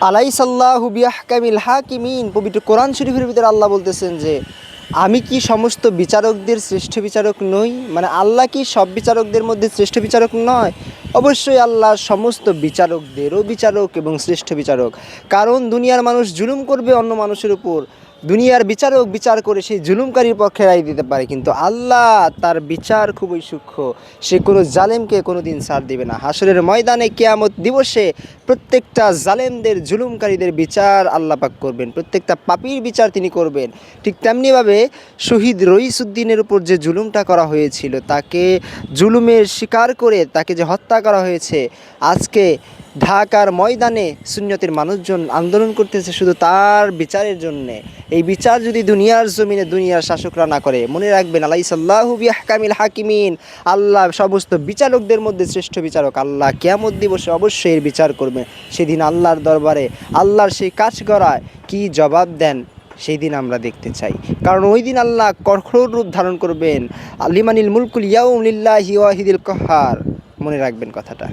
আলাইসাল্লাহু বিআহকামিল হাকিমিন। পবিত্র কোরআন শরীফের ভিতরে আল্লাহ বলতেছেন যে আমি কি সমস্ত বিচারকদের শ্রেষ্ঠ বিচারক নই? মানে আল্লাহ কি সব বিচারকদের মধ্যে শ্রেষ্ঠ বিচারক নয়? অবশ্যই আল্লাহ সমস্ত বিচারকদেরও বিচারক এবং শ্রেষ্ঠ বিচারক। কারণ দুনিয়ার মানুষ জুলুম করবে অন্য মানুষের উপর, দুনিয়ার বিচারক বিচার করে সেই জুলুমকারীর পক্ষে রায় দিতে পারে, কিন্তু আল্লাহ তার বিচার খুবই সূক্ষ্ম। সে কোনো জালেমকে কোনো দিন ছাড় দিবে না। হাসরের ময়দানে কিয়ামত দিবসে প্রত্যেকটা জালেমদের জুলুমকারীদের বিচার আল্লাহ পাক করবেন, প্রত্যেকটা পাপীর বিচার তিনি করবেন। ঠিক তেমনিভাবে শহীদ রইসুদ্দিনের উপর যে জুলুমটা করা হয়েছিল, তাকে জুলুমের শিকার করে তাকে যে হত্যা করা হয়েছে, আজকে ঢাকার ময়দানে সুন্নতের মানুষজন আন্দোলন করতেছে শুধু তার বিচারের জন্যে। এই বিচার যদি দুনিয়ার জমিনে দুনিয়ার শাসকরা না করে, মনে রাখবেন আলাইসাল্লাহু বিআহকামিল হাকিমিন, আল্লাহ সমস্ত বিচারকদের মধ্যে শ্রেষ্ঠ বিচারক। আল্লাহ কিয়ামত দিবসে অবশ্যই এর বিচার করবেন। সেদিন আল্লাহর দরবারে আল্লাহর সেই কাজ করায় কি জবাব দেন সেই দিন আমরা দেখতে চাই। কারণ ওই দিন আল্লাহ কঠোর রূপ ধারণ করবেন। লিমানিল মুলকুল ইয়াউম লিল্লাহি ওয়াহিদিল কাহ্হার। মনে রাখবেন কথাটা।